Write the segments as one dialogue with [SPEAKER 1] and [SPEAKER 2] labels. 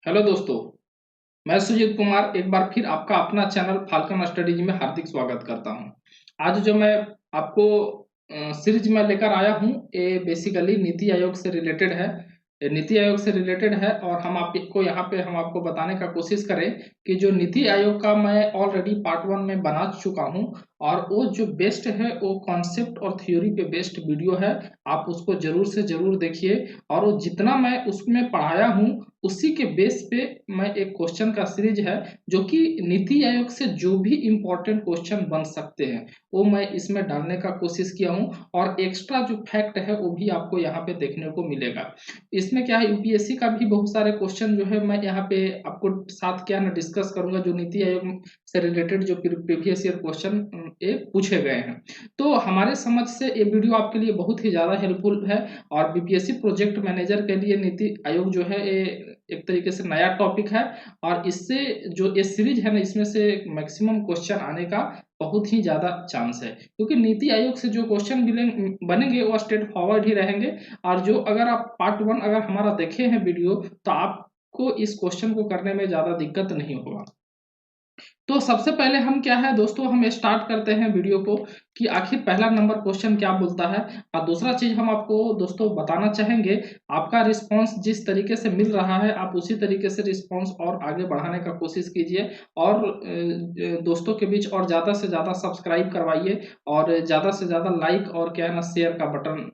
[SPEAKER 1] Hello दोस्तों, मैं सुजीत कुमार एक बार फिर आपका अपना चैनल फाल्कन स्टडीज में हार्दिक स्वागत करता हूं। आज जो मैं आपको सीरीज में लेकर आया हूं, ये बेसिकली नीति आयोग से रिलेटेड है। ये नीति आयोग से रिलेटेड है और हम आपको यहाँ पे हम आपको बताने का कोशिश करें कि जो नीति आयोग का मैं ऑलरेडी पार्ट 1 में बना चुका हूं और वो जो बेस्ट है वो कॉन्सेप्ट और थ्योरी पे बेस्ड वीडियो है। आप उसको जरूर से जरूर देखिए और वो जितना मैं उसमें पढ़ाया हूँ उसी के बेस पे मैं एक क्वेश्चन का सीरीज है जो कि नीति आयोग से जो भी इम्पोर्टेंट क्वेश्चन बन सकते हैं वो मैं इसमें डालने का कोशिश किया हूँ और एक्स्ट्रा जो फैक्ट है वो भी आपको यहाँ पे देखने को मिलेगा। इसमें क्या है, यूपीएससी का भी बहुत सारे क्वेश्चन जो है मैं यहाँ पे आपको साथ क्या ना डिस्कस करूंगा जो नीति आयोग से रिलेटेड जो प्रीवियस ईयर क्वेश्चन ये पूछे गए हैं। तो हमारे समझ से ये वीडियो आपके लिए बहुत ही ज़्यादा हेल्पफुल है और बीपीएससी प्रोजेक्ट मैनेजर के लिए नीति आयोग जो है ये एक तरीके से नया टॉपिक है और इससे जो ये सीरीज है ना इसमें से मैक्सिमम क्वेश्चन आने का बहुत ही ज़्यादा चांस है, क्योंकि नीति आयोग से जो क्वेश्चन बनेंगे वो स्ट्रेट फॉरवर्ड ही रहेंगे। और जो अगर आप पार्ट 1 अगर हमारा देखे हैं वीडियो तो आपको इस क्वेश्चन को करने में ज़्यादा दिक्कत नहीं होगा। तो सबसे पहले हम क्या है दोस्तों, हम स्टार्ट करते हैं वीडियो को कि आखिर पहला नंबर क्वेश्चन क्या बोलता है। और दूसरा चीज हम आपको दोस्तों बताना चाहेंगे, आपका रिस्पांस जिस तरीके से मिल रहा है आप उसी तरीके से रिस्पांस और आगे बढ़ाने का कोशिश कीजिए और दोस्तों के बीच और ज़्यादा से ज़्यादा सब्सक्राइब करवाइए और ज़्यादा से ज़्यादा लाइक और क्या है ना शेयर का बटन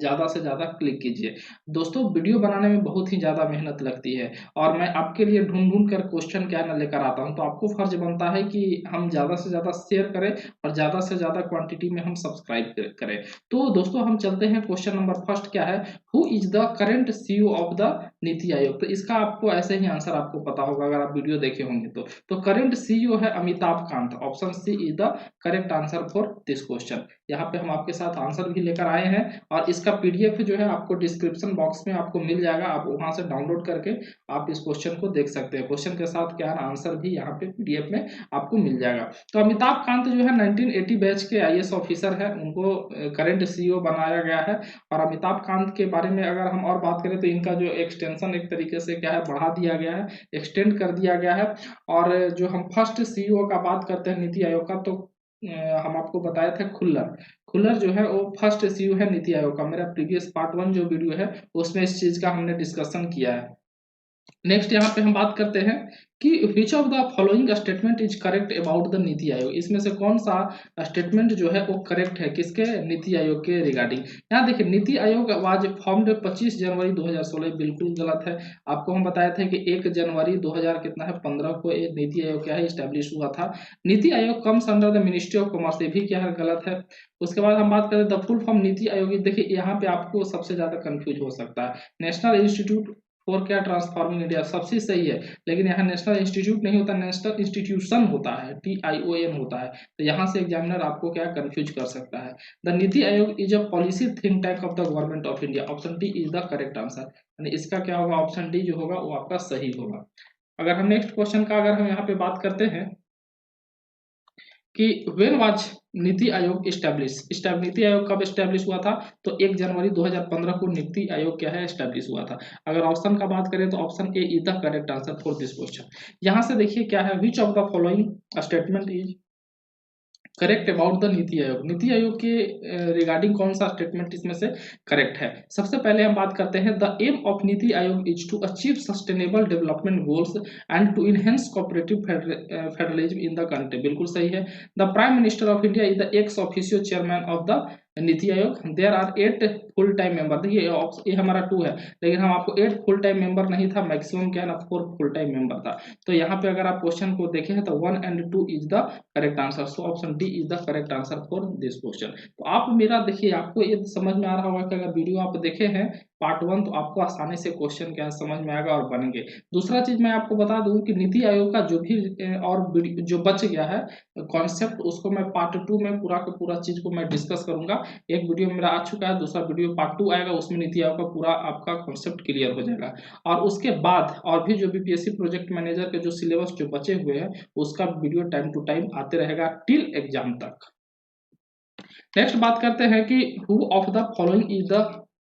[SPEAKER 1] ज़्यादा से ज़्यादा क्लिक कीजिए। दोस्तों वीडियो बनाने में बहुत ही ज़्यादा मेहनत लगती है और मैं आपके लिए ढूंढ ढूंढ कर क्वेश्चन क्या है ना लेकर आता हूं, तो आपको फर्ज बनता है कि हम ज्यादा से ज्यादा शेयर करें और ज्यादा से ज्यादा क्वांटिटी में हम सब्सक्राइब करें। तो दोस्तों हम चलते हैं, क्वेश्चन नंबर फर्स्ट क्या है, who is the current CEO of the नीति आयोग। तो इसका आपको ऐसे ही आंसर आपको पता होगा अगर आप वीडियो देखे होंगे तो करंट सीईओ है Amitabh Kant. Option C is the correct answer for this question. यहाँ पे हम आपके साथ आंसर भी लेकर आए हैं और इसका पीडीएफ जो है आपको डिस्क्रिप्शन बॉक्स में आपको मिल जाएगा, आप वहां से डाउनलोड करके आप इस क्वेश्चन को देख सकते हैं। क्वेश्चन के साथ क्या आंसर भी यहाँ पे पीडीएफ में आपको मिल जाएगा। तो अमिताभ कांत जो है 1980 बैच के आईएएस ऑफिसर है, उनको करंट सीईओ बनाया गया है। और अमिताभ कांत के बारे में अगर हम और बात करें तो इनका जो एक्सटेंशन एक तरीके से क्या है बढ़ा दिया गया है, एक्सटेंड कर दिया गया है। और जो हम फर्स्ट सीईओ का बात करते हैं नीति आयोग का, तो हम आपको बताया था खुल्लर। खुल्लर जो है वो फर्स्ट सीईओ है नीति आयोग का। मेरा प्रीवियस पार्ट 1 जो वीडियो है उसमें इस चीज का हमने डिस्कशन किया है। नेक्स्ट यहाँ पे हम बात करते हैं कि which of the following statement is correct about the नीति आयोग। इसमें से कौन सा स्टेटमेंट जो है वो करेक्ट है किसके, नीति आयोग के रिगार्डिंग। यहाँ देखिए, नीति आयोग वाज फॉर्म्ड 25 जनवरी 2016, बिल्कुल गलत है। आपको हम बताया था कि 1 जनवरी 2000 कितना है 15 को ये नीति आयोग क्या है स्टैब्लिश हुआ था। NITI Aayog comes under the ministry of commerce, ये भी क्या है गलत है। उसके बाद हम बात करें द फुल फॉर्म नीति आयोग, देखिए यहाँ पे आपको सबसे ज्यादा कंफ्यूज हो सकता है। नेशनल इंस्टीट्यूट फॉर क्या ट्रांसफॉर्मिंग इंडिया सबसे सही है, लेकिन यहाँ नेशनल इंस्टीट्यूट नहीं होता, नेशनल इंस्टीट्यूशन होता है, TION होता है। तो यहाँ से एग्जामिनर आपको क्या कंफ्यूज कर सकता है। द नीति Aayog is a policy think tank of the government of India. Option D is the correct answer, यानी इसका क्या होगा, ऑप्शन डी जो होगा वो आपका सही होगा। अगर हम नेक्स्ट क्वेश्चन का अगर हम यहाँ पे बात करते हैं कि when was NITI Aayog establish, NITI Aayog कब स्टैब्लिश हुआ था, तो 1 जनवरी 2015 को नीति आयोग क्या है स्टैब्लिश हुआ था। अगर ऑप्शन का बात करें तो option A is the correct answer for this question. यहाँ से देखिए क्या है, विच of the following statement is correct about the NITI Aayog. नीति आयोग के रिगार्डिंग कौन सा स्टेटमेंट इसमें से करेक्ट है। सबसे पहले हम बात करते हैं, द एम ऑफ नीति Aayog is to achieve sustainable development goals and to enhance cooperative federalism in the country, बिल्कुल सही है। The prime minister of India is the ex officio chairman of the नीति Aayog. There are 8 full time member, देखिए ये हमारा 2 है, लेकिन हम आपको 8 फुल टाइम मेंबर नहीं था, मैक्सिमम क्या है ना 4 फुल टाइम मेंबर था। तो यहाँ पे अगर आप क्वेश्चन को देखें तो 1 and 2 is the correct answer, so option D is the correct answer for this question. तो आप मेरा देखिए, आपको ये समझ में आ रहा होगा कि अगर वीडियो आप देखे हैं पार्ट 1 तो आपको आसानी से क्वेश्चन क्या समझ में आएगा और बनेंगे। दूसरा चीज मैं आपको बता दूं कि नीति आयोग का जो भी और जो बच गया है कॉन्सेप्ट, उसको मैं पार्ट 2 में पूरा का पूरा चीज को मैं डिस्कस करूंगा। एक वीडियो मेरा आ चुका है, दूसरा वीडियो पार्ट 2 आएगा, उसमें नीति आयोग का पूरा आपका कॉन्सेप्ट क्लियर हो जाएगा। और उसके बाद और भी जो बीपीएससी प्रोजेक्ट मैनेजर के जो सिलेबस जो बचे हुए हैं उसका वीडियो टाइम टू टाइम आते रहेगा टिल एग्जाम तक। नेक्स्ट बात करते हैं कि who of the following is the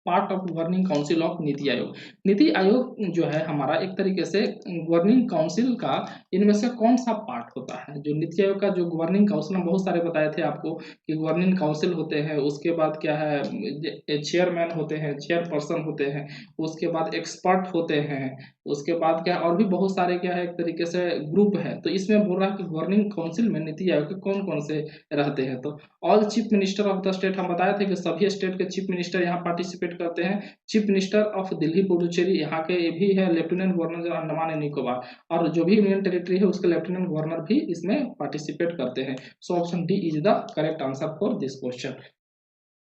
[SPEAKER 1] part of governing council of NITI Aayog. NITI Aayog जो है हमारा एक तरीके से गवर्निंग काउंसिल का इनमें से कौन सा पार्ट होता है? जो नीति आयोग का जो गवर्निंग काउंसिल में बहुत सारे बताए थे आपको कि गवर्निंग काउंसिल होते हैं, उसके बाद क्या है चेयरमैन होते हैं, चेयरपर्सन होते हैं, उसके बाद एक्सपर्ट होते हैं, उसके बाद क्या और भी बहुत सारे क्या है एक तरीके से ग्रुप है। तो इसमें बोल रहा है कि गवर्निंग काउंसिल में नीति आयोग के कौन कौन से रहते हैं। तो all chief minister of the state, हम बताए थे कि सभी स्टेट के चीफ मिनिस्टर यहाँ पार्टिसिपेट करते हैं। Chief minister of Delhi Puducherry यहाँ के ये भी है, lieutenant governor Andaman and Nicobar, और जो भी यूनियन टेरिटरी है उसके लेफ्टिनेंट गवर्नर भी इसमें पार्टिसिपेट करते हैं। So option D is the correct answer for this question.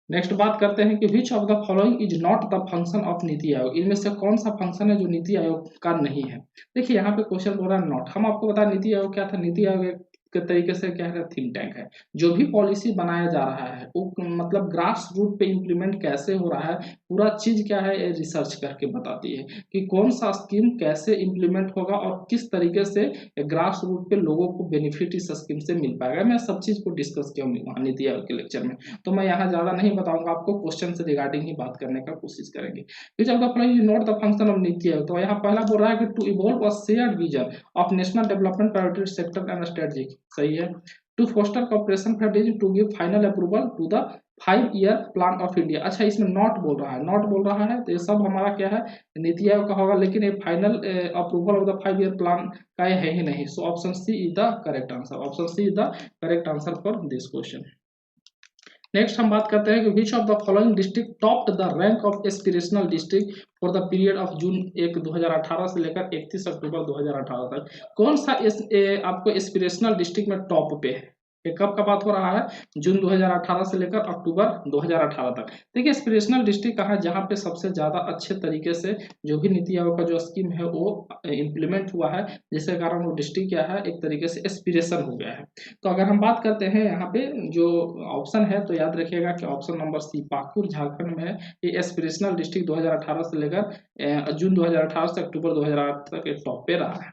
[SPEAKER 1] Next बात करते हैं कि which of the following is not the function of नीति आयोग, इनमें से कौन सा फंक्शन है जो नीति आयोग का नहीं है। देखिए यहाँ पे क्वेश्चन बोल रहा है नॉट। हम आपको बता नीति आयोग क्या था, नीति आयोग एक के तरीके से क्या है थिंक टैंक है। जो भी पॉलिसी बनाया जा रहा है वो मतलब ग्रास रूट पे इम्प्लीमेंट कैसे हो रहा है पूरा चीज क्या है रिसर्च करके बताती है कि कौन सा स्कीम कैसे इम्प्लीमेंट होगा और किस तरीके से ग्रास रूट पे लोगों को बेनिफिट इस स्कीम से मिल पाएगा। मैं सब चीज को डिस्कस किया वहाँ नीति आयोग के लेक्चर में, तो मैं यहाँ ज्यादा नहीं बताऊंगा आपको, क्वेश्चन से रिगार्डिंग ही बात करने का कोशिश करेंगे। Which of the following is not the function of नीति आयोग, तो यहाँ पहला बोल रहा है कि to evolve a shared vision of national development priority sector and strategy, सही है। To foster corporation factories to give final approval to the 5 year plan of India. अच्छा इसमें नॉट बोल रहा है, नॉट बोल रहा है तो ये सब हमारा क्या है नीति आयोग का होगा, लेकिन ये final approval of the 5 year plan का ये है ही नहीं। So option C is the correct answer, option C is the correct answer for this question. Next हम बात करते हैं कि which of the following district topped the rank of aspirational district for the period of June 1 2018 से लेकर 31 अक्टूबर 2018 तक। कौन सा आपको एस्पिरेशनल डिस्ट्रिक्ट में टॉप पे है? ये कब का बात हो रहा है? जून 2018 से लेकर अक्टूबर 2018 तक। देखिए एस्पिरेशनल डिस्ट्रिक्ट कहाँ है जहाँ पे सबसे ज्यादा अच्छे तरीके से जो भी नीति आयोग का जो स्कीम है वो इम्प्लीमेंट हुआ है, जिसके कारण वो डिस्ट्रिक्ट क्या है एक तरीके से एस्पिरेशन हो गया है। तो अगर हम बात करते हैं यहाँ पे जो ऑप्शन है तो याद रखिएगा कि option number C Pakur Jharkhand में है। ये एस्पिरेशनल डिस्ट्रिक्ट 2018 से लेकर जून 2018 से अक्टूबर 2018 तक टॉप पे रहा है।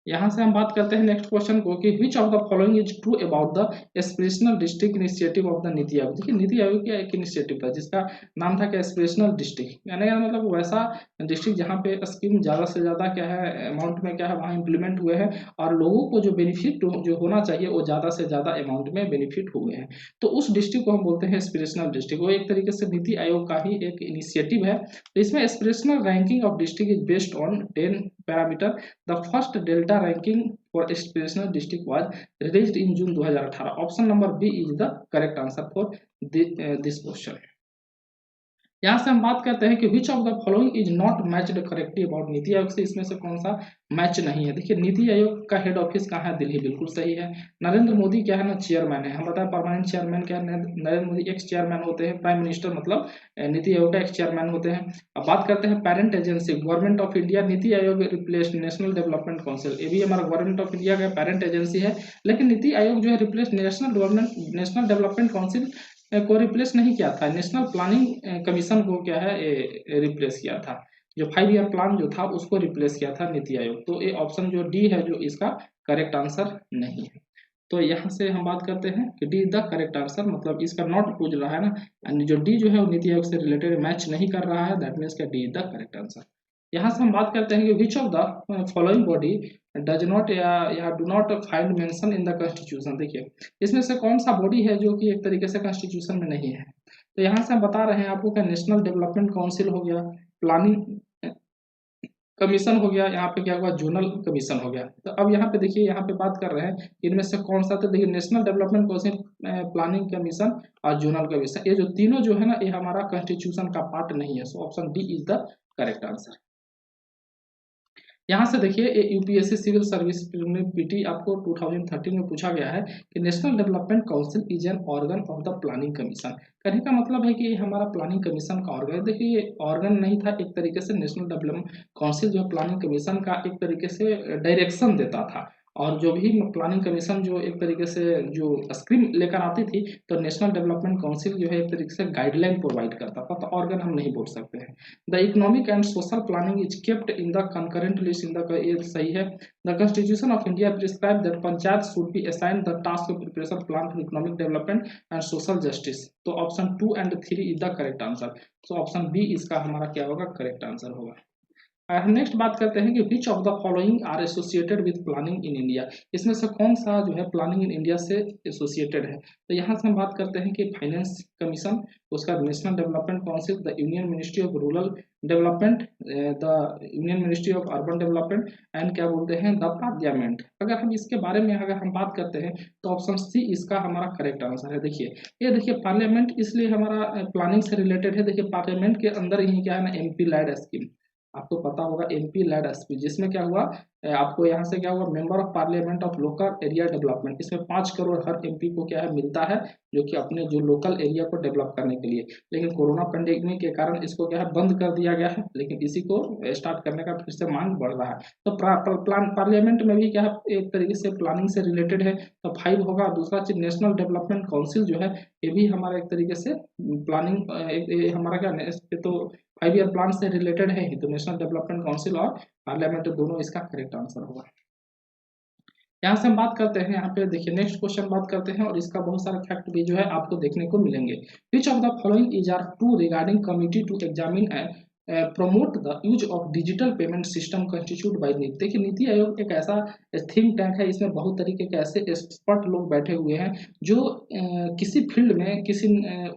[SPEAKER 1] यहाँ से हम बात करते हैं नेक्स्ट क्वेश्चन को कि which of the following is true about the aspirational district initiative of the नीति आयोग। देखिए नीति आयोग का एक इनिशिएटिव था जिसका नाम था क्या एस्पिरेशनल डिस्ट्रिक्ट, यानी मतलब वैसा डिस्ट्रिक्ट जहाँ पे स्कीम ज़्यादा से ज़्यादा क्या है अमाउंट में क्या है वहाँ इम्प्लीमेंट हुए हैं और लोगों को जो बेनिफिट जो होना चाहिए वो ज़्यादा से ज़्यादा अमाउंट में बेनिफिट हुए हैं। तो उस डिस्ट्रिक्ट को हम बोलते हैं एस्पिरेशनल डिस्ट्रिक्ट। वो एक तरीके से नीति आयोग का ही एक इनिशिएटिव है। तो इसमें aspirational ranking of district is based on 10 parameter. The first delta ranking for aspirational district was released in June 2018. Option number B is the correct answer for this question. यहाँ से हम बात करते हैं कि which of the following is not matched correctly about Niti आयोग से, इसमें से कौन सा मैच नहीं है। देखिए नीति आयोग का हेड ऑफिस कहाँ है? दिल्ली, बिल्कुल सही है। नरेंद्र मोदी क्या है ना चेयरमैन है, हम बताएं परमानेंट चेयरमैन क्या है नरेंद्र मोदी एक्स चेयरमैन होते हैं, प्राइम मिनिस्टर मतलब नीति आयोग का एक्स चेयरमैन होते हैं। अब बात करते हैं parent agency government of India, NITI Aayog replace national development council, ये भी हमारा गवर्नमेंट ऑफ इंडिया का पेरेंट एजेंसी है, लेकिन नीति आयोग जो है रिप्लेस नेशनल डेवलपमेंट काउंसिल को रिप्लेस नहीं किया था, नेशनल प्लानिंग कमीशन को क्या है रिप्लेस किया था। जो 5 ईयर प्लान जो था उसको रिप्लेस किया था नीति आयोग। तो ये ऑप्शन जो डी है जो इसका करेक्ट आंसर नहीं है। तो यहाँ से हम बात करते हैं कि D is the correct answer, मतलब इसका नॉट पूछ रहा है ना, यानी जो डी जो है वो नीति आयोग से रिलेटेड मैच नहीं कर रहा है, दैट मीन्स का D is the correct answer. यहाँ से हम बात करते हैं कि which of the following body does not या do not find mention in the constitution. देखिए इसमें से कौन सा बॉडी है जो कि एक तरीके से कॉन्स्टिट्यूशन में नहीं है। तो यहाँ से हम बता रहे हैं आपको कि नेशनल डेवलपमेंट काउंसिल हो गया, प्लानिंग कमीशन हो गया, यहाँ पे क्या हुआ जोनल कमीशन हो गया। तो अब यहाँ पे देखिए यहाँ पे बात कर रहे हैं इनमें से कौन सा, तो देखिए national development council, planning commission और जोनल कमीशन, ये जो तीनों जो है ना ये हमारा कॉन्स्टिट्यूशन का पार्ट नहीं है। So option D is the correct answer. यहाँ से देखिए यूपीएससी सिविल सर्विस पीटी आपको 2013 में पूछा गया है कि national development council is an organ of the planning commission. कहने का मतलब है कि ये हमारा प्लानिंग कमीशन का ऑर्गन है। देखिए ये ऑर्गन नहीं था, एक तरीके से नेशनल डेवलपमेंट काउंसिल जो प्लानिंग कमीशन का एक तरीके से डायरेक्शन देता था और जो भी प्लानिंग कमीशन जो एक तरीके से जो स्कीम लेकर आती थी, तो नेशनल डेवलपमेंट काउंसिल जो है एक तरीके से गाइडलाइन प्रोवाइड करता था, तो ऑर्गन हम नहीं बोल सकते हैं। The economic and social planning is kept in the concurrent list in the, ये सही है। The constitution of India prescribe that panchayat should be assign the task of preparation plan for economic development and social justice. तो option 2 and 3 is the correct answer. तो option B इसका हमारा क्या होगा, correct answer होगा। हम नेक्स्ट बात करते हैं कि which of the following are associated with planning in India. इसमें से कौन सा जो है प्लानिंग इन इंडिया से एसोसिएटेड है। तो यहाँ से हम बात करते हैं कि फाइनेंस कमीशन, उसका national development council, the union ministry of rural development, the union ministry of urban development and क्या बोलते हैं, द पार्लियामेंट। अगर हम इसके बारे में अगर हम बात करते हैं तो ऑप्शन सी इसका हमारा करेक्ट आंसर है। देखिए ये देखिए पार्लियामेंट इसलिए हमारा प्लानिंग से रिलेटेड है। देखिए पार्लियामेंट के अंदर ही क्या है ना, एमपी लैड स्कीम, आपको पता होगा एमपी लैड एसपी, जिसमें क्या हुआ, आपको यहाँ से क्या हुआ, member of parliament of local area development, इसमें 5 करोड़ हर एमपी को क्या है मिलता है, जो कि अपने जो लोकल एरिया को डेवलप करने के लिए। लेकिन कोरोना पेंडेमिक के कारण इसको क्या है बंद कर दिया गया है, लेकिन इसी को स्टार्ट करने का फिर से मांग बढ़ रहा है। तो पार्लियामेंट में भी क्या है एक तरीके से प्लानिंग से रिलेटेड है, तो 5 होगा। दूसरा चीज नेशनल डेवलपमेंट काउंसिल जो है ये भी हमारा एक तरीके से प्लानिंग हमारा क्या तो 5 ईयर प्लान से रिलेटेड है ही, तो नेशनल डेवलपमेंट काउंसिल और पार्लियामेंट दोनों इसका करेक्ट आंसर होगा। यहाँ से हम बात करते हैं, यहाँ पे देखिए नेक्स्ट क्वेश्चन बात करते हैं और इसका बहुत सारे फैक्ट भी जो है आपको देखने को मिलेंगे। Which of the following is are to regarding committee to examine and promote the use of digital payment system constitute by NITI. देखिए नीति आयोग एक ऐसा थिंक टैंक है, इसमें बहुत तरीके के ऐसे एक्सपर्ट लोग बैठे हुए हैं जो किसी फील्ड में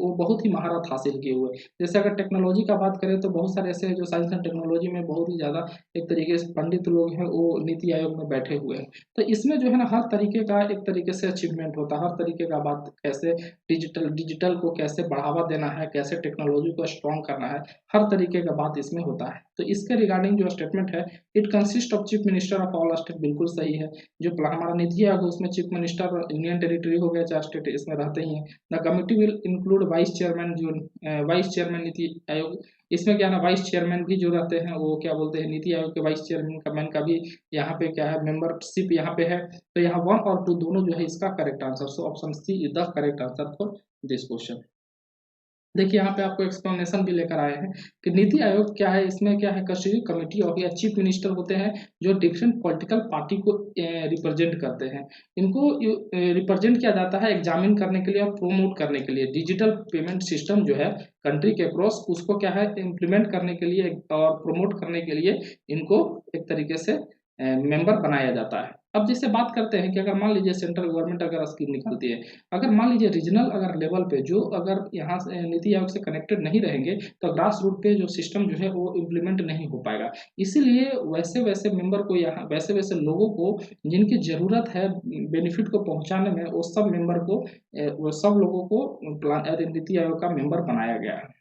[SPEAKER 1] वो बहुत ही महारत हासिल किए हुए। जैसे अगर टेक्नोलॉजी का बात करें तो बहुत सारे ऐसे जो साइंस एंड टेक्नोलॉजी में बहुत ही ज़्यादा एक तरीके से पंडित लोग हैं, वो नीति आयोग में बैठे हुए हैं। तो इसमें जो है ना हर तरीके का एक तरीके से अचीवमेंट होता है, हर तरीके का बात कैसे डिजिटल को कैसे बढ़ावा देना है, कैसे टेक्नोलॉजी को स्ट्रॉन्ग करना है, हर तरीके का बात इसमें होता है। तो इसके रिगार्डिंग जो स्टेटमेंट है, it consist of chief minister of all state, बिल्कुल सही है। जो हमारा नीति आयोग है उसमें चीफ मिनिस्टर यूनियन टेरिटरी हो गया, 4 स्टेट इसमें रहते ही हैं। The committee will include vice chairman, जो वाइस चेयरमैन नीति आयोग, इसमें क्या ना वाइस चेयरमैन भी जो रहते हैं वो क्या बोलते हैं, नीति आयोग के वाइस चेयरमैन का भी यहाँ पे क्या है मेंबरशिप यहाँ पे है। तो यहाँ 1 और 2 दोनों जो है इसका correct answer. So option C is the correct answer for this question. देखिए यहाँ पे आपको एक्सप्लेनेशन भी लेकर आए हैं कि नीति आयोग क्या है, इसमें क्या है, कस्टडी कमेटी ऑफ या चीफ मिनिस्टर होते हैं जो डिफरेंट पॉलिटिकल पार्टी को रिप्रेजेंट करते हैं। इनको रिप्रेजेंट किया जाता है एग्जामिन करने के लिए और प्रोमोट करने के लिए। डिजिटल पेमेंट सिस्टम जो है कंट्री के अक्रॉस उसको क्या है इम्प्लीमेंट करने के लिए और प्रोमोट करने के लिए इनको एक तरीके से मेंबर बनाया जाता है। अब जैसे बात करते हैं कि अगर मान लीजिए सेंट्रल गवर्नमेंट अगर स्कीम निकालती है, अगर मान लीजिए रीजनल अगर लेवल पे जो अगर यहाँ से नीति आयोग से कनेक्टेड नहीं रहेंगे तो ग्रास रूट पे जो सिस्टम जो है वो इम्प्लीमेंट नहीं हो पाएगा। इसीलिए वैसे वैसे मेंबर को यहाँ वैसे वैसे लोगों को जिनकी ज़रूरत है बेनिफिट को पहुँचाने में, वो सब मेंबर को वो सब लोगों को नीति आयोग का मेंबर बनाया गया है।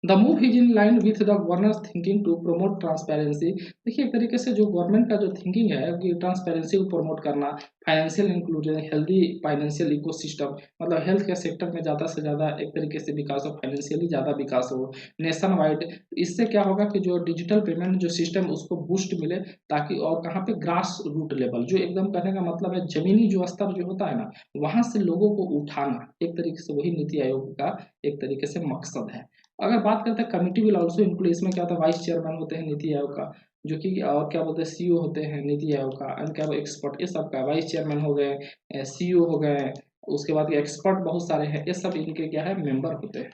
[SPEAKER 1] The move is in line with the governor's thinking to promote transparency. देखिए एक तरीके से जो गवर्नमेंट का जो थिंकिंग है कि ट्रांसपेरेंसी को प्रमोट करना, financial inclusion, healthy financial ecosystem, मतलब हेल्थ के सेक्टर में ज़्यादा से ज़्यादा एक तरीके से विकास हो, फाइनेंशियली ज़्यादा विकास हो नेशन वाइड। इससे क्या होगा कि जो डिजिटल पेमेंट जो सिस्टम उसको बूस्ट मिले, ताकि और कहाँ पे ग्रास रूट लेवल जो एकदम कहने का मतलब है जमीनी जो स्तर जो होता है ना, वहाँ से लोगों को उठाना, एक तरीके से वही नीति आयोग का एक तरीके से मकसद है। अगर बात करते हैं कमिटी विल आल्सो इंक्लूड, इसमें क्या होता है वाइस चेयरमैन होते हैं नीति आयोग का, जो कि और क्या बोलते हैं सीईओ होते हैं नीति आयोग का, एंड क्या एक्सपर्ट, ये सब का वाइस चेयरमैन हो गए, सीईओ हो गए, उसके बाद एक्सपर्ट बहुत सारे हैं, ये सब इनके क्या है मेंबर होते हैं।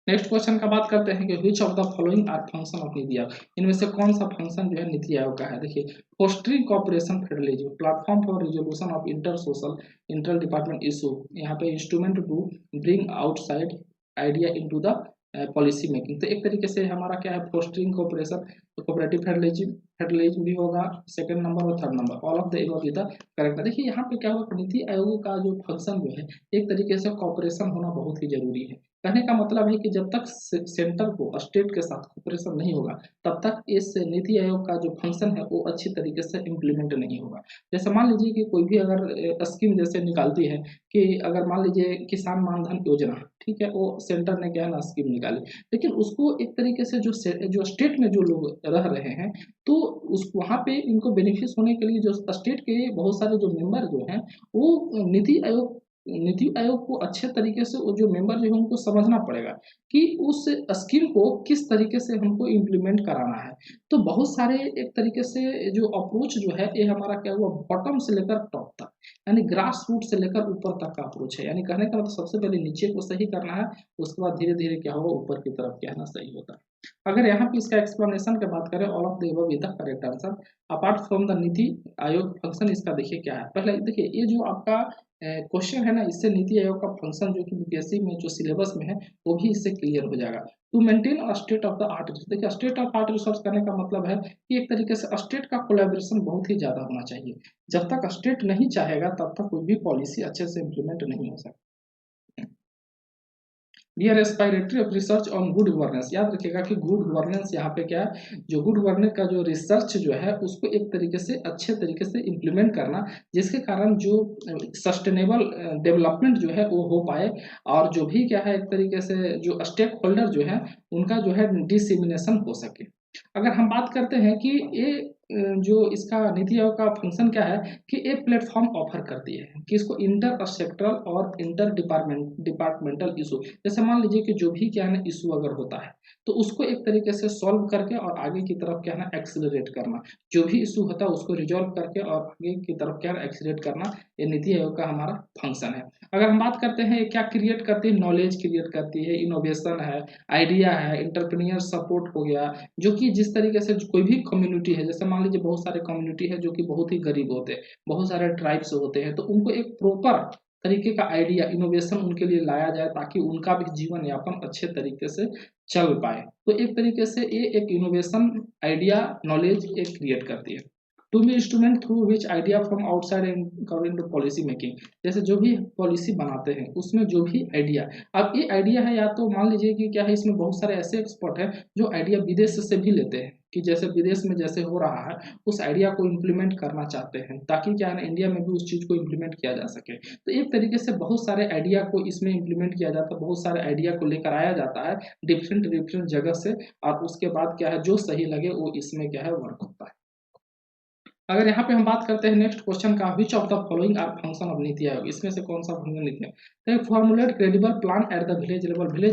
[SPEAKER 1] नेक्स्ट क्वेश्चन का बात करते हैं कि which of the following are function of नीति आयोग। इनमें से कौन सा फंक्शन जो है नीति आयोग का है। देखिए fostering cooperation federalism, platform for resolution of inter social inter department issue, यहाँ पे instrument to bring outside idea into the policy making. तो एक तरीके से हमारा क्या है फोस्टरिंग कॉपरेशन, तो कोऑपरेटिव फेडरलिज्म भी होगा सेकंड नंबर और third number, all of the above is the correct. देखिए यहाँ पे क्या होगा, नीति आयोग का जो फंक्शन जो है एक तरीके से कॉपरेशन होना बहुत ही जरूरी है। कहने का मतलब है कि जब तक सेंटर को स्टेट के साथ कोऑपरेशन नहीं होगा तब तक इस नीति आयोग का जो फंक्शन है वो अच्छी तरीके से इम्प्लीमेंट नहीं होगा। जैसे मान लीजिए कि कोई भी अगर स्कीम जैसे निकालती है कि अगर मान लीजिए किसान मानधन योजना, ठीक है, वो सेंटर ने क्या है ना स्कीम निकाली, लेकिन उसको एक तरीके से जो स्टेट में जो लोग रह रहे हैं, तो उस वहाँ पे इनको बेनिफिट होने के लिए जो स्टेट के बहुत सारे जो मेंबर जो हैं वो नीति आयोग को अच्छे तरीके से वो जो मेंबर जो है उनको समझना पड़ेगा कि उस स्कीम को किस तरीके से हमको इम्प्लीमेंट कराना है। तो बहुत सारे एक तरीके से जो अप्रोच जो है ये हमारा क्या हुआ, बॉटम से लेकर टॉप तक, यानी ग्रास रूट से लेकर ऊपर तक का अप्रोच है। यानी कहने का मतलब सबसे पहले नीचे को सही करना है, उसके बाद धीरे धीरे क्या होगा ऊपर की तरफ क्या है ना सही होता है। अगर यहाँ पे इसका एक्सप्लेनेशन की बात करें, all of the above is the correct answer apart from the NITI Aayog function. इसका देखिए क्या है, पहले देखिए ये जो आपका क्वेश्चन है ना, इससे नीति आयोग का फंक्शन जो कि बीपीएससी में जो सिलेबस में है वो भी इससे क्लियर हो जाएगा। To maintain state of the art research, देखिए स्टेट ऑफ आर्ट रिसर्च करने का मतलब है कि एक तरीके से स्टेट का कोलैबोरेशन बहुत ही ज्यादा होना चाहिए। जब तक स्टेट नहीं चाहेगा तब तक कोई भी पॉलिसी अच्छे से इम्प्लीमेंट नहीं हो सकती। Dear aspiratory of research on good governance, याद रखिएगा कि गुड गवर्नेंस यहाँ पे क्या है, जो गुड गवर्नेंस का जो रिसर्च जो है उसको एक तरीके से अच्छे तरीके से इम्प्लीमेंट करना, जिसके कारण जो सस्टेनेबल डेवलपमेंट जो है वो हो पाए, और जो भी क्या है एक तरीके से जो स्टेक होल्डर जो है उनका जो है डिसेमिनेशन हो सके। अगर हम बात करते हैं कि ये जो इसका नीति आयोग का फंक्शन क्या है कि ये प्लेटफॉर्म ऑफर करती है कि इसको इंटर सेक्टरल और इंटर डिपार्टमेंटल इशू, जैसे मान लीजिए कि जो भी क्या है ना इशू अगर होता है तो उसको एक तरीके से सॉल्व करके और आगे की तरफ क्या है ना एक्सीलरेट करना, जो भी इशू होता है उसको रिजॉल्व करके और आगे की तरफ क्या है एक्सीलरेट करना, ये नीति आयोग का हमारा फंक्शन है। अगर हम बात करते हैं क्या क्रिएट करती है, नॉलेज क्रिएट करती है, इनोवेशन है, आइडिया है, इंटरप्रेन्योर सपोर्ट हो गया, जो कि जिस तरीके से कोई भी कम्युनिटी है, जैसे मान लीजिए बहुत सारे कम्युनिटी है जो कि बहुत ही गरीब होते हैं, बहुत सारे ट्राइब्स होते हैं, तो उनको एक प्रॉपर तरीके का आइडिया इनोवेशन उनके लिए लाया जाए ताकि उनका भी जीवन यापन अच्छे तरीके से चल पाए। तो एक तरीके से ये एक इनोवेशन आइडिया नॉलेज एक क्रिएट करती है। To be instrument through which idea from outside and according to policy making, जैसे जो भी पॉलिसी बनाते हैं उसमें जो भी आइडिया, अब ये आइडिया है या तो मान लीजिए कि क्या है इसमें बहुत सारे ऐसे एक्सपर्ट हैं जो आइडिया विदेश से भी लेते हैं, कि जैसे विदेश में जैसे हो रहा है उस आइडिया को इम्प्लीमेंट करना चाहते हैं ताकि क्या है ना इंडिया में भी उस चीज़ को इम्प्लीमेंट किया जा सके। तो एक तरीके से बहुत सारे आइडिया को इसमें इम्प्लीमेंट किया जाता है, बहुत सारे आइडिया को लेकर आया जाता है डिफरेंट डिफरेंट जगह से, और उसके बाद क्या है जो सही लगे वो इसमें क्या है वर्क होता है। अगर यहाँ पे हम बात करते हैं नेक्स्ट क्वेश्चन का, which of the following are function of नीति आयोग, इसमें से कौन सा फंक्शन नीति आयोग, तो formulate credible plan at the village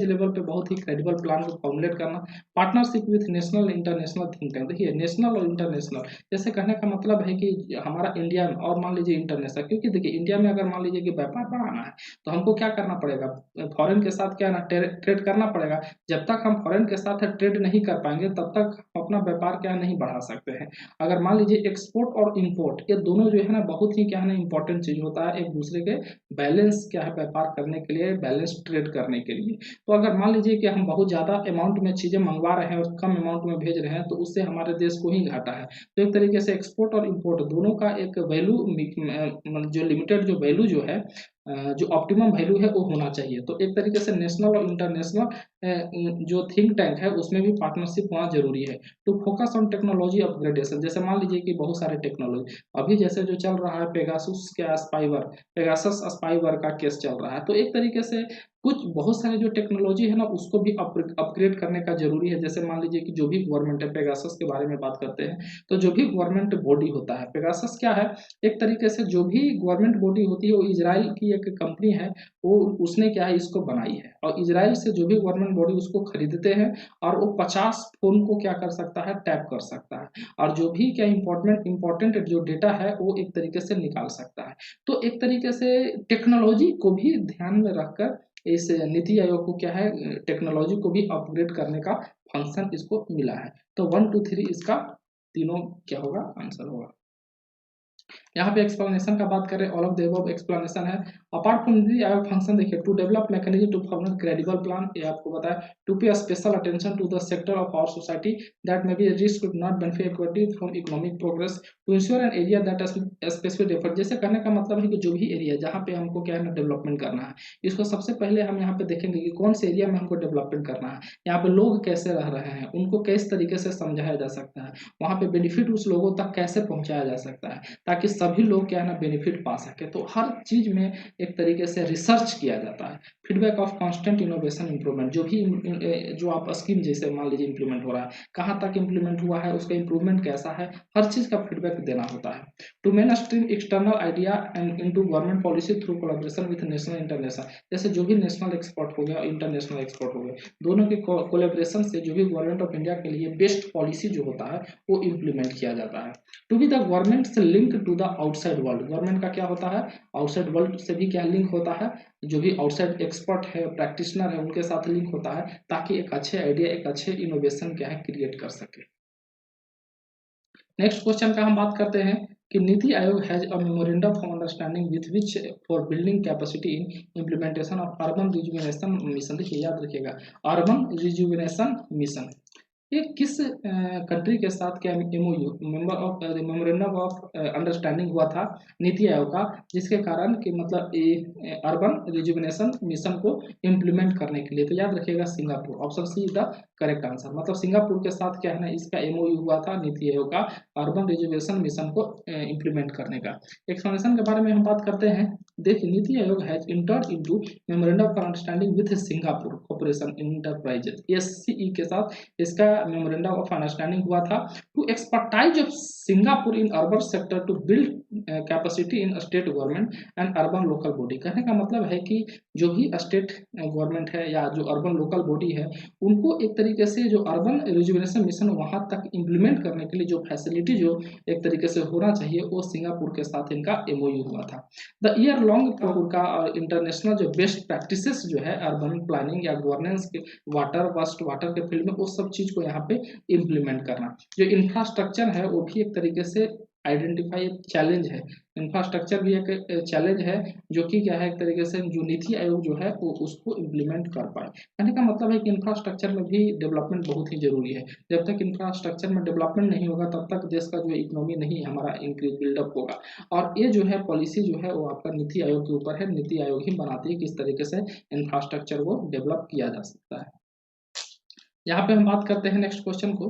[SPEAKER 1] level पे बहुत ही क्रेडिबल प्लान को फॉर्मुलेट करना, partnership with national international think tank, देखिए नेशनल और इंटरनेशनल, जैसे कहने का मतलब है कि हमारा इंडिया और मान लीजिए इंटरनेशनल, क्योंकि देखिए इंडिया में अगर मान लीजिए कि व्यापार बढ़ाना है तो हमको क्या करना पड़ेगा, फॉरेन के साथ क्या ना ट्रेड करना पड़ेगा। जब तक हम फॉरेन के साथ ट्रेड नहीं कर पाएंगे तब तक हम अपना व्यापार क्या नहीं बढ़ा सकते हैं। अगर मान लीजिए एक्सपोर्ट और इंपोर्ट ये दोनों जो है ना बहुत ही क्या है ना इंपॉर्टेंट चीज होता है एक दूसरे के बैलेंस क्या है व्यापार करने के लिए, बैलेंस ट्रेड करने के लिए। तो अगर मान लीजिए कि हम बहुत ज्यादा अमाउंट में चीजें मंगवा रहे हैं और कम अमाउंट में भेज रहे हैं तो उससे हमारे देश को ही घाटा है। तो एक तरीके से एक्सपोर्ट और इंपोर्ट दोनों का एक वैल्यू जो लिमिटेड जो वैल्यू जो है जो ऑप्टिमम वैल्यू है वो होना चाहिए। तो एक तरीके से नेशनल और इंटरनेशनल जो थिंक टैंक है उसमें भी पार्टनरशिप होना जरूरी है। To focus on technology upgradation, जैसे मान लीजिए कि बहुत सारे टेक्नोलॉजी अभी जैसे जो चल रहा है पेगासस स्पाईवर का केस चल रहा है, तो एक तरीके से कुछ बहुत सारे जो टेक्नोलॉजी है ना उसको भी अपग्रेड करने का जरूरी है। जैसे मान लीजिए कि जो भी गवर्नमेंट है, पेगासस के बारे में बात करते हैं, तो जो भी गवर्नमेंट बॉडी होता है, पेगासस क्या है एक तरीके से जो भी गवर्नमेंट बॉडी होती है वो इजराइल की एक कंपनी है, वो उसने क्या है इसको बनाई है, और इजराइल से जो भी गवर्नमेंट बॉडी उसको खरीदते हैं और वो 50 फोन को क्या कर सकता है टैप कर सकता है, और जो भी क्या इंपॉर्टेंट जो डेटा है वो एक तरीके से निकाल सकता है। तो एक तरीके से टेक्नोलॉजी को भी ध्यान में रखकर इस नीति आयोग को क्या है टेक्नोलॉजी को भी अपग्रेड करने का फंक्शन इसको मिला है। तो 1 2 3 इसका तीनों क्या होगा आंसर होगा। यहाँ पे एक्सप्लेनेशन का बात करें, all of the above explanation है। Apart from the Aayog function देखिए, to develop mechanism to formulate credible plan, ये आपको बताया, to pay special attention to the sector of our society that may be risk to not benefit equally from economic progress, to ensure an area that specific effort, जैसे कहने का मतलब है कि जो भी एरिया जहाँ पे हमको क्या है ना डेवलपमेंट करना है, इसको सबसे पहले हम यहाँ पे देखेंगे कि कौन से एरिया में हमको डेवलपमेंट करना है, यहाँ पे लोग कैसे रह रहे हैं, उनको किस तरीके से समझाया जा सकता है, वहाँ पे बेनिफिट उस लोगों तक कैसे पहुँचाया जा सकता है ताकि सभी लोग क्या है ना बेनिफिट पा सके। तो हर चीज में एक तरीके से रिसर्च किया जाता है, feedback of constant innovation improvement, जो भी जो आप स्कीम जैसे मान लीजिए इंप्लीमेंट हो रहा है, कहाँ तक इंप्लीमेंट हुआ है, उसका इंप्रूवमेंट कैसा है, हर चीज़ का फीडबैक देना होता है। To mainstream external idea and into government policy through collaboration with national international, जैसे जो भी नेशनल एक्सपर्ट हो गया और इंटरनेशनल एक्सपर्ट हो गए, दोनों के कोलैबोरेशन से जो भी गवर्नमेंट ऑफ इंडिया के लिए बेस्ट पॉलिसी जो होता है वो इम्प्लीमेंट किया जाता है। टू बी द गवर्नमेंट से link to the outside world, government का क्या होता है, आउटसाइड वर्ल्ड से भी क्या लिंक होता है, जो भी आउटसाइड एक्सपर्ट है, प्रैक्टिशनर है, उनके साथ लिंक होता है, ताकि एक अच्छे आइडिया, एक अच्छे इनोवेशन क्या है क्रिएट कर सके। नेक्स्ट क्वेश्चन का हम बात करते हैं कि NITI Aayog has a memorandum of understanding with which for building capacity in implementation of urban rejuvenation mission. देखिए याद रखिएगा, अर्बन रिजुविनेशन मिशन ये किस कंट्री के साथ क्या एमओयू मेमोरेंडम ऑफ अंडरस्टैंडिंग हुआ था नीति आयोग का, जिसके कारण कि मतलब अर्बन रिजुविनेशन मिशन को इम्प्लीमेंट करने के लिए, तो याद रखिएगा Singapore, option C is the correct answer. मतलब सिंगापुर के साथ क्या है ना, इसका एमओयू हुआ था नीति आयोग का अर्बन रिजुविनेशन मिशन को इम्प्लीमेंट करने का। एक्सप्लेनेशन के बारे में हम बात करते हैं। देखिए, NITI Aayog has entered into memorandum of understanding with Singapore corporation enterprises, SCE के साथ इसका मेमोरेंडम ऑफ अंडरस्टैंडिंग हुआ था। To expertise of Singapore in urban sector to build capacity in state government and urban local body. कहने का मतलब है कि जो भी स्टेट गवर्नमेंट है या जो अर्बन लोकल बॉडी है, उनको एक तरीके से जो अर्बन रिजुविनेशन मिशन वहां तक इम्प्लीमेंट करने के लिए जो फैसिलिटी जो एक तरीके से होना चाहिए, वो सिंगापुर के साथ इनका एमओयू हुआ था। द ईयर लॉन्ग का इंटरनेशनल जो बेस्ट प्रैक्टिसेस जो है अर्बन प्लानिंग या गवर्नेंस के वाटर वेस्ट वाटर के फील्ड में, उस सब चीज को यहाँ पे इम्प्लीमेंट करना। जो इंफ्रास्ट्रक्चर है वो भी एक तरीके से आइडेंटिफाई एक चैलेंज है, इंफ्रास्ट्रक्चर भी एक चैलेंज है, जो कि क्या है एक तरीके से जो नीति आयोग जो है वो उसको इम्प्लीमेंट कर पाए। कहने का मतलब है कि इंफ्रास्ट्रक्चर में भी डेवलपमेंट बहुत ही जरूरी है। जब तक इंफ्रास्ट्रक्चर में डेवलपमेंट नहीं होगा, तब तक देश का जो इकोनॉमी नहीं हमारा इंक्रीज बिल्डअप होगा। और ये जो है पॉलिसी जो है वो आपका नीति आयोग के ऊपर है, नीति आयोग ही बनाती है किस तरीके से इंफ्रास्ट्रक्चर को डेवलप किया जा सकता है। यहाँ पे हम बात करते हैं नेक्स्ट क्वेश्चन को।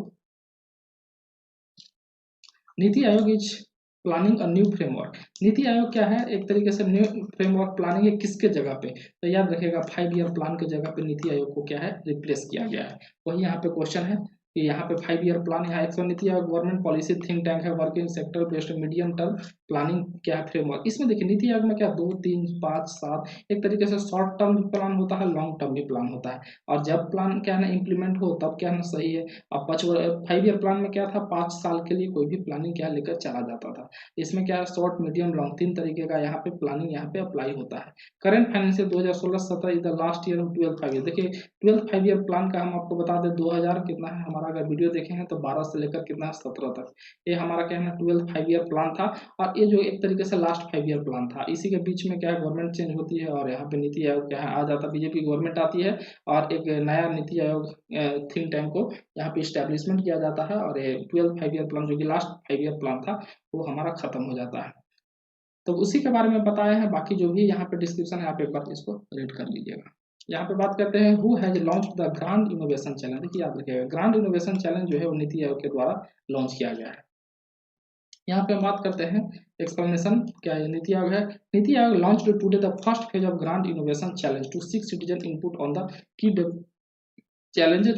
[SPEAKER 1] नीति Aayog is planning a new framework. NITI Aayog क्या है, एक तरीके से न्यू फ्रेमवर्क प्लानिंग है किसके जगह पे, तो याद रखिएगा 5 ईयर प्लान के जगह पे नीति आयोग को क्या है रिप्लेस किया गया है। वही यहाँ पे क्वेश्चन है कि यहाँ पे 5 ईयर प्लान, यहाँ एक NITI Aayog government policy think tank है, working sector based medium term planning क्या है फ्रेमवर्क। इसमें देखिए नीति आयोग में क्या 2, 3, 5, 7 एक तरीके से शॉर्ट टर्म भी प्लान होता है, लॉन्ग टर्म भी प्लान होता है। और जब प्लान क्या है ना इम्प्लीमेंट हो तब क्या है ना सही है। अब 5 ईयर प्लान में क्या था, 5 साल के लिए कोई भी प्लानिंग क्या लेकर चला जाता था। इसमें क्या है शॉर्ट मीडियम लॉन्ग 3 तरीके का यहाँ पे प्लानिंग यहाँ पे अप्लाई होता है। Current financial 2016-17 is the last year of 12 5 year. देखिए 12 5 ईयर प्लान का हम आपको बता दें 2000 कितना है हमारा, अगर वीडियो देखे हैं तो 12 से लेकर कितना है 17 तक, ये हमारा क्या है ना 12 5 ईयर प्लान था। और ये जो एक तरीके से लास्ट 5 ईयर प्लान था, इसी के बीच में क्या है गवर्नमेंट चेंज होती है और यहाँ पे नीति आयोग क्या है आ जाता है, बीजेपी गवर्नमेंट आती है और एक नया नीति आयोग थिंक टैंक को यहाँ पे स्टैब्लिशमेंट किया जाता है और ये 12 5 ईयर प्लान जो कि लास्ट 5 ईयर प्लान था वो हमारा खत्म हो जाता है। तो उसी के बारे में बताया है, बाकी जो भी यहाँ पे डिस्क्रिप्शन है आप एक बार इसको रीड कर लीजिएगा। यहाँ पे बात करते हैं who has launched the grand innovation challenge. देखिए याद रखिएगा ग्रांड इनोवेशन चैलेंज जो है वो नीति आयोग के द्वारा लॉन्च किया गया है। यहाँ पे हम बात करते हैं एक्सप्लेनेशन क्या है, नीति आयोग है। NITI Aayog launched today the first phase of grand innovation challenge to seek citizen input on the key challenges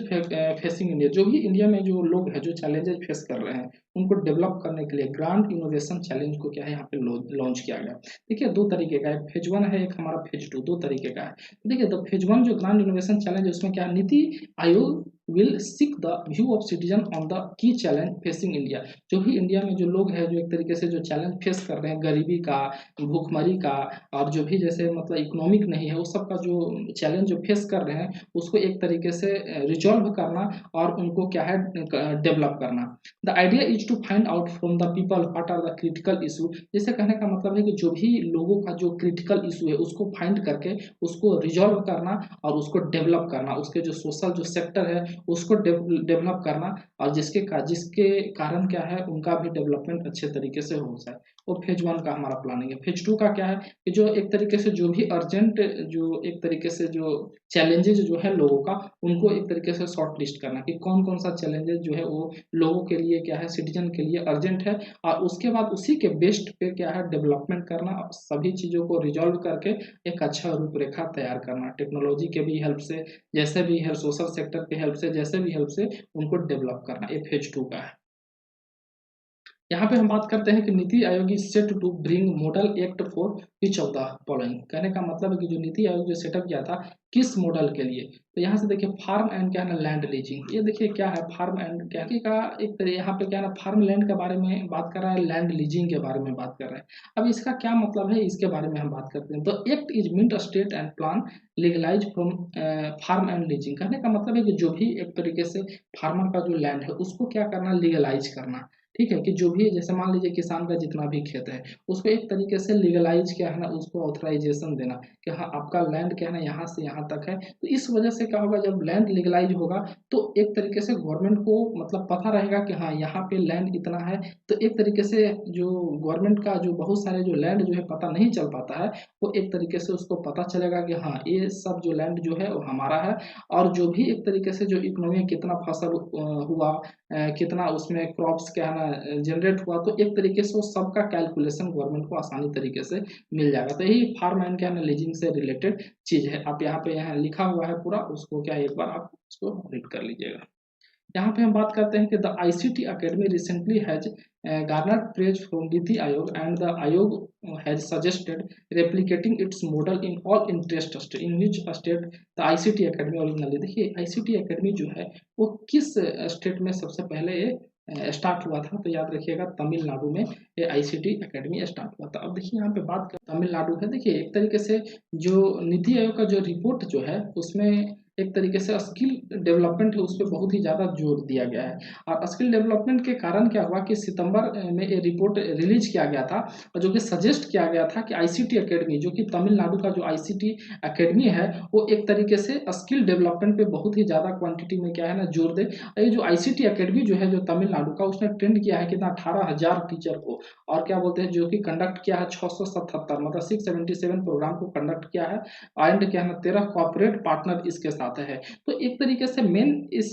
[SPEAKER 1] facing India. जो भी इंडिया में जो लोग हैं जो चैलेंजेस फेस कर रहे हैं उनको डेवलप करने के लिए ग्रांड इनोवेशन चैलेंज को क्या है यहाँ पे लॉन्च किया गया। देखिए 2 तरीके का है, फेज 1 है, एक हमारा फेज 2, 2 तरीके का है। तो देखिए तो फेज 1 जो ग्रांड इनोवेशन चैलेंज है उसमें क्या NITI Aayog will seek the view of citizen on the की चैलेंज फेसिंग इंडिया। जो भी इंडिया में जो लोग हैं जो एक तरीके से जो चैलेंज फेस कर रहे हैं, गरीबी का, भूखमरी का और जो भी जैसे मतलब इकोनॉमिक नहीं है उस सब का जो चैलेंज जो फेस कर रहे हैं उसको एक तरीके से रिजॉल्व करना और उनको क्या है डेवलप करना। The idea is to find out from the people what are the critical issue. जैसे कहने का मतलब है कि जो भी लोगों का जो क्रिटिकल इशू है उसको फाइंड करके उसको रिजॉल्व करना और उसको डेवलप करना, उसके जो सोशल जो सेक्टर है उसको डेवलप करना, और जिसके कारण क्या है उनका भी डेवलपमेंट अच्छे तरीके से हो जाए। वो फेज 1 का हमारा प्लानिंग है। फेज 2 का क्या है कि जो एक तरीके से जो भी अर्जेंट, जो एक तरीके से जो चैलेंजेस जो है लोगों का, उनको एक तरीके से शॉर्ट लिस्ट करना कि कौन कौन सा चैलेंजेस जो है वो लोगों के लिए क्या है, सिटीजन के लिए अर्जेंट है, और उसके बाद उसी के बेस्ट पे क्या है डेवलपमेंट करना, सभी चीज़ों को रिजॉल्व करके एक अच्छा रूपरेखा तैयार करना, टेक्नोलॉजी के भी हेल्प से, जैसे भी है सोशल सेक्टर के हेल्प से, जैसे भी हेल्प से उनको डेवलप करना, ये फेज 2 का है। यहाँ पे हम बात करते हैं कि NITI Aayog is set to bring model act for each of the following. कहने का मतलब है कि जो नीति आयोग जो सेटअप किया था किस मॉडल के लिए, तो यहाँ से देखिए फार्म एंड क्या है ना लैंड लीजिंग। ये देखिए क्या है फार्म एंड क्या का एक तरह, यहाँ पे क्या है ना फार्म लैंड के बारे में बात कर रहा है, लैंड लीजिंग के बारे में बात कर रहे हैं। अब इसका क्या मतलब है, इसके बारे में हम बात करते हैं। तो act is meant state and plan legalise from farm and leasing. कहने का मतलब है कि जो भी एक तरीके से फार्मर का जो लैंड है उसको क्या करना, लीगलाइज करना। ठीक है कि जो भी जैसे मान लीजिए किसान का जितना भी खेत है उसको एक तरीके से लीगलाइज क्या है ना, उसको ऑथराइजेशन देना कि हाँ आपका लैंड क्या है ना यहाँ से यहाँ तक है। तो इस वजह से क्या होगा, जब लैंड लीगलाइज होगा तो एक तरीके से गवर्नमेंट को मतलब पता रहेगा कि हाँ यहाँ पे लैंड इतना है। तो एक तरीके से जो गवर्नमेंट का जो बहुत सारे जो लैंड जो है पता नहीं चल पाता है, वो एक तरीके से उसको पता चलेगा कि हाँ ये सब जो लैंड जो है वो हमारा है। और जो भी एक तरीके से जो इकोनॉमी में कितना फसल हुआ, कितना उसमें क्रॉप्स क्या है ना जनरेट हुआ, तो एक तरीके से वो सबका कैलकुलेशन गवर्नमेंट को आसानी तरीके से मिल जाएगा। तो यही फार्म एंड क्या है ना लीजिंग से रिलेटेड चीज है। आप यहाँ पे यहाँ लिखा हुआ है पूरा, उसको क्या एक बार आप उसको रीड कर लीजिएगा। यहाँ पे हम बात करते हैं कि the ICT academy recently has garnered praise from NITI Aayog and the आयोग has suggested replicating its model in all interest state in which state the ICT academy originally। देखिए ICT academy जो है वो किस स्टेट में सबसे पहले स्टार्ट हुआ था, तो याद रखिएगा तमिलनाडु में ये आईसीटी एकेडमी स्टार्ट हुआ था। अब देखिए यहाँ पे बात कर तमिलनाडु है। देखिए एक तरीके से जो नीति आयोग का जो रिपोर्ट जो है उसमें एक तरीके से स्किल डेवलपमेंट है उस पर बहुत ही ज़्यादा जोर दिया गया है। और स्किल डेवलपमेंट के कारण क्या हुआ कि सितंबर में ये रिपोर्ट रिलीज किया गया था, और जो कि सजेस्ट किया गया था कि आईसीटी एकेडमी, जो कि तमिलनाडु का जो आईसीटी एकेडमी है वो एक तरीके से स्किल डेवलपमेंट पे बहुत ही ज़्यादा क्वांटिटी में क्या है ना जोर दे। ये जो आईसीटी एकेडमी जो है जो तमिलनाडु का, उसने ट्रेंड किया है कितना 18,000 टीचर को, और क्या बोलते हैं जो कि कंडक्ट किया है 677 मतलब 677 प्रोग्राम को कंडक्ट किया है, एंड क्या है ना 13 कॉर्पोरेट पार्टनर इसके साथ है। तो एक तरीके से मेन इस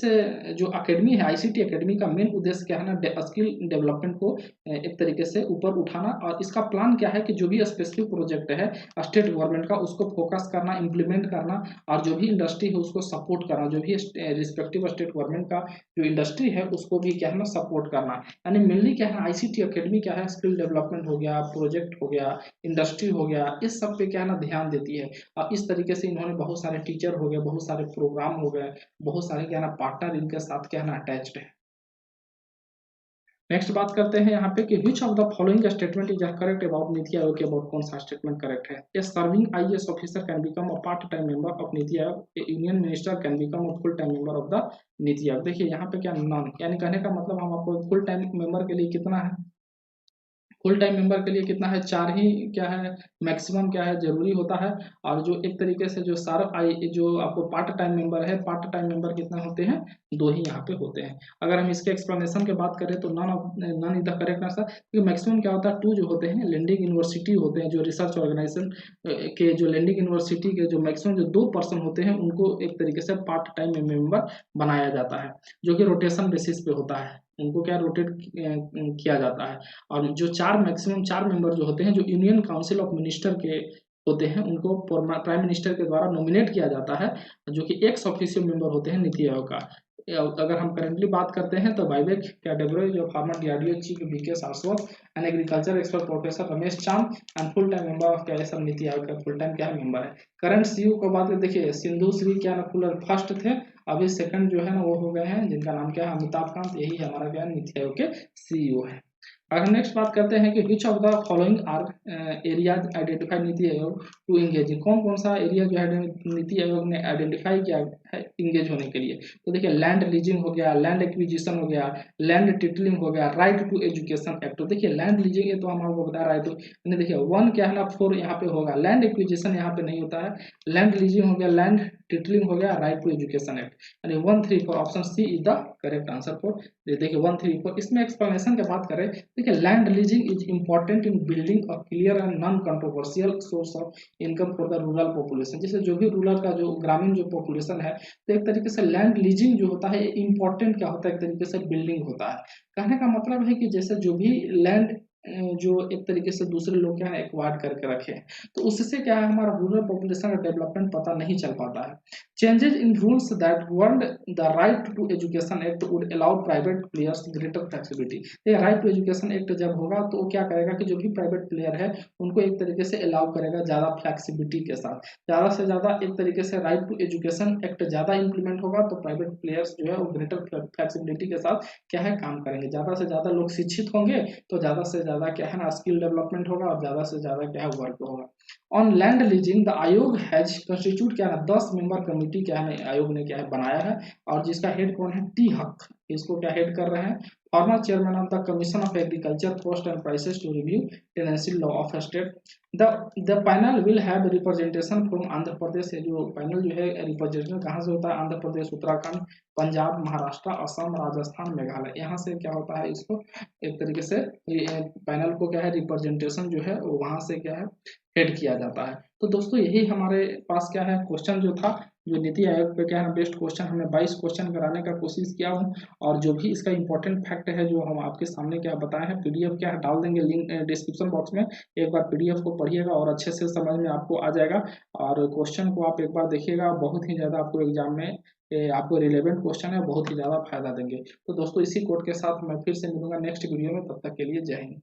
[SPEAKER 1] जो एकेडमी है आईसीटी एकेडमी का मेन उद्देश्य क्या है ना स्किल डेवलपमेंट को एक तरीके से ऊपर उठाना। और इसका प्लान क्या है कि जो भी स्पेसिफिक प्रोजेक्ट है स्टेट गवर्नमेंट का उसको फोकस करना, इम्प्लीमेंट करना, और जो भी इंडस्ट्री है उसको सपोर्ट करना, जो भी रिस्पेक्टिव स्टेट गवर्नमेंट का जो इंडस्ट्री है उसको भी क्या है ना सपोर्ट करना। यानी मेनली क्या है आईसीटी एकेडमी क्या है स्किल डेवलपमेंट हो गया, प्रोजेक्ट हो गया, इंडस्ट्री हो गया, इस सब पे क्या है ना ध्यान देती है। और इस तरीके से इन्होंने बहुत सारे टीचर हो गए, बहुत सारे प्रोग्राम हो गए, बहुत सारे क्या है ना पार्टनर इनके साथ क्या है ना अटैच्ड है। नेक्स्ट बात करते हैं यहाँ पे कि which of the following statement is correct about Niti Aayog के अबाउट, कौन सा स्टेटमेंट करेक्ट है। A serving IAS officer can become a part time member of नीति Aayog, a union minister can become a full time member of the नीति आयोग। देखिए यहाँ पे क्या नॉन, यानी कहने का मतलब हम आपको फुल टाइम मेंबर के लिए कितना है, फुल टाइम मेंबर के लिए कितना है, 4 ही क्या है मैक्सिमम क्या है जरूरी होता है। और जो एक तरीके से जो सारा आई जो आपको पार्ट टाइम मेंबर है, पार्ट टाइम मेंबर कितने होते हैं, 2 ही यहाँ पे होते हैं। अगर हम इसके एक्सप्लेनेशन की बात करें तो none is the correct answer, क्योंकि मैक्सिमम क्या होता है 2 जो होते हैं लैंडिंग यूनिवर्सिटी होते हैं, जो रिसर्च ऑर्गेनाइजेशन के जो लैंडिंग यूनिवर्सिटी के जो मैक्सिमम जो 2 पर्सन होते हैं उनको एक तरीके से पार्ट टाइम मेंबर बनाया जाता है, जो कि रोटेशन बेसिस पे होता है, उनको क्या रोटेट किया जाता है। और जो 4 मैक्सिमम 4 मेंबर जो होते हैं जो यूनियन काउंसिल ऑफ मिनिस्टर के होते हैं, उनको प्राइम मिनिस्टर के द्वारा नॉमिनेट किया जाता है, जो कि एक्स ऑफिशियल मेंबर होते हैं नीति आयोग का। अगर हम करेंटली बात करते हैं तो वाइवेक कैटेगरी जो former DRDO chief BK Saraswat and agriculture expert professor Ramesh Chand and full time member of क्या सब नीति आयोग का फुल टाइम क्या मेंबर है। करंट सीईओ को बात करें, देखिए सिंधु श्री क्या ना फुलर फर्स्ट थे, अभी सेकंड जो है ना वो हो गए हैं जिनका नाम क्या है अमिताभ कांत, यही हमारा क्या नीति आयोग के सीईओ है। अगर नेक्स्ट बात करते हैं कि which of the following are areas identify NITI Aayog to engage, कौन कौन सा एरिया जो है नीति आयोग ने आइडेंटिफाई किया है इंगेज होने के लिए। तो देखिए लैंड लीजिंग हो गया, लैंड एक्विजिशन हो गया, लैंड टिटलिंग हो गया, राइट टू एजुकेशन एक्ट। तो देखिए लैंड लीजिंग ये तो हम आपको बता रहा है, तो देखिए वन क्या है ना 4 यहाँ पे होगा, लैंड एक्विजिशन यहाँ पे नहीं होता है, लैंड लीजिंग हो गया, लैंड टिटलिंग हो गया, राइट टू एजुकेशन एक्ट, यानी 1 3 4 option C is the correct answer for. देखिए 1 3 4 इसमें एक्सप्लेनेशन की बात करें, देखिए land leasing is important in building a clear and non controversial source of income for the rural population. जैसे जो भी रूरल का जो ग्रामीण जो पॉपुलेशन है, तो एक तरीके से लैंड लीजिंग जो होता है इंपॉर्टेंट क्या होता है, एक तरीके से बिल्डिंग होता है। कहने का मतलब है कि जैसे जो भी लैंड जो एक तरीके से दूसरे लोग क्या है एक्वायर करके रखे हैं, तो उससे क्या है हमारा रूरल पॉपुलेशन का डेवलपमेंट पता नहीं चल पाता है। Changes in rules that govern the right to education act would allow private players greater flexibility. ये राइट टू एजुकेशन एक्ट जब होगा तो क्या करेगा कि जो भी प्राइवेट प्लेयर है उनको एक तरीके से अलाउ करेगा ज़्यादा फ्लेक्सिबिलिटी के साथ, ज़्यादा से ज़्यादा एक तरीके से राइट टू एजुकेशन एक्ट ज़्यादा इंप्लीमेंट होगा तो प्राइवेट प्लेयर्स जो है वो ग्रेटर फ्लेक्सिबिलिटी के साथ क्या है काम करेंगे, ज़्यादा से ज़्यादा लोग शिक्षित होंगे तो ज़्यादा से ज़्यादा क्या है ना स्किल डेवलपमेंट होगा और ज़्यादा से ज़्यादा क्या है वर्क होगा। ऑन लैंड लीजिंग द आयोग हैज कंस्टिट्यूट क्या है 10 मेंबर कमेटी क्या है आयोग ने क्या है बनाया है, और जिसका हेड कौन है टी हक, इसको क्या हेड कर रहे हैं, former chairman of the commission of agriculture cost and prices to review tenancy law of state. The panel will have representation from Andhra Pradesh. जो पैनल जो है रिप्रेजेंटेशन कहाँ से होता है, आंध्र प्रदेश, उत्तराखंड, पंजाब, महाराष्ट्र, असम, राजस्थान, मेघालय, यहाँ से क्या होता है इसको एक तरीके से पैनल को क्या है रिप्रेजेंटेशन जो है वहां से क्या है हेड किया जाता है। तो दोस्तों यही हमारे पास क्या है क्वेश्चन जो था, जो नीति आयोग पे क्या है बेस्ट क्वेश्चन हमने 22 क्वेश्चन कराने का कोशिश किया हूँ, और जो भी इसका इंपॉर्टेंट फैक्ट है जो हम आपके सामने क्या बताए हैं, पीडीएफ क्या है डाल देंगे लिंक डिस्क्रिप्शन बॉक्स में, एक बार पीडीएफ को पढ़िएगा और अच्छे से समझ में आपको आ जाएगा, और क्वेश्चन को आप एक बार देखिएगा, बहुत ही ज़्यादा आपको एग्जाम में आपको रिलेवेंट क्वेश्चन है, बहुत ही ज़्यादा फायदा देंगे। तो दोस्तों इसी कोड के साथ मैं फिर से मिलूंगा नेक्स्ट वीडियो में, तब तक के लिए जय हिंद।